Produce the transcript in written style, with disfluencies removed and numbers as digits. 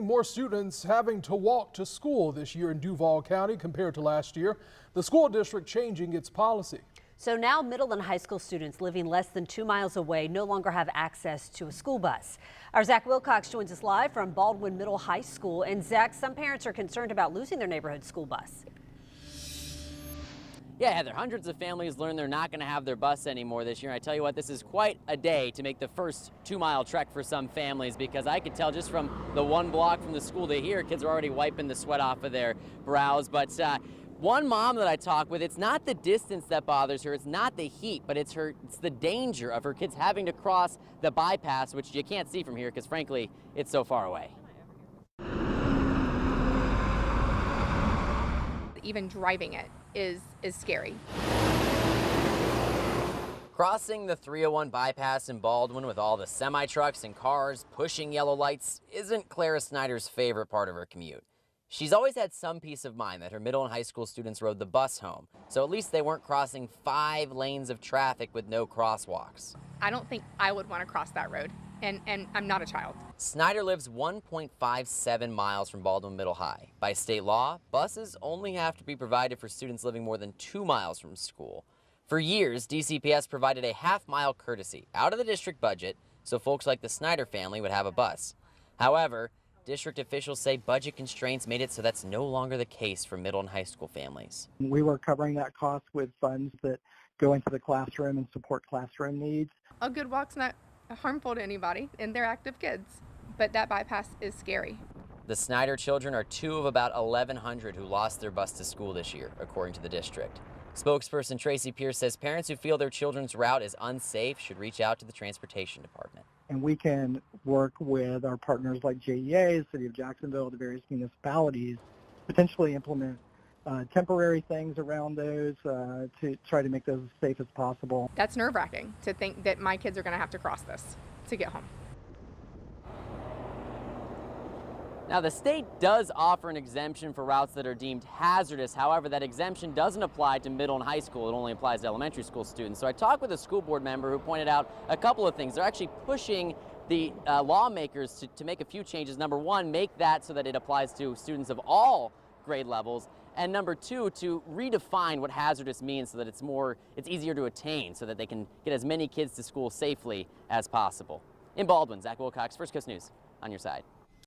More students having to walk to school this year in Duval County compared to last year. The school district changing its policy. So now middle and high school students living less than 2 miles away no longer have access to a school bus. Our Zach Wilcox joins us live from Baldwin Middle High School. And Zach, some parents are concerned about losing their neighborhood school bus. Yeah, Heather, hundreds of families learn they're not going to have their bus anymore this year. I tell you what, this is quite a day to make the first 2-mile trek for some families, because I could tell just from the 1 block from the school to here, kids are already wiping the sweat off of their brows. But one mom that I talked with, it's not the distance that bothers her, it's not the heat, but it's the danger of her kids having to cross the bypass, which you can't see from here because frankly, it's so far away. Even driving it is scary. Crossing the 301 bypass in Baldwin with all the semi-trucks and cars pushing yellow lights isn't Clara Snyder's favorite part of her commute. She's always had some peace of mind that her middle and high school students rode the bus home, so at least they weren't crossing 5 lanes of traffic with no crosswalks. I don't think I would want to cross that road, and I'm not a child. Snyder lives 1.57 miles from Baldwin Middle High. By state law, buses only have to be provided for students living more than 2 miles from school. For years, DCPS provided a half-mile courtesy out of the district budget so folks like the Snyder family would have a bus. However, district officials say budget constraints made it so that's no longer the case for middle and high school families. We were covering that cost with funds that go into the classroom and support classroom needs. A good walk's not harmful to anybody, and they're active kids, but that bypass is scary. The Snyder children are 2 of about 1,100 who lost their bus to school this year, according to the district. Spokesperson Tracy Pierce says parents who feel their children's route is unsafe should reach out to the transportation department. And we can work with our partners like JEA, City of Jacksonville, the various municipalities, potentially implement temporary things around those to try to make those as safe as possible. That's nerve-wracking to think that my kids are going to have to cross this to get home. Now, the state does offer an exemption for routes that are deemed hazardous. However, that exemption doesn't apply to middle and high school. It only applies to elementary school students. So I talked with a school board member who pointed out a couple of things. They're actually pushing the lawmakers to make a few changes. Number 1, make that so that it applies to students of all grade levels. And number 2, to redefine what hazardous means so that it's easier to attain, so that they can get as many kids to school safely as possible. In Baldwin, Zach Wilcox, First Coast News, on your side.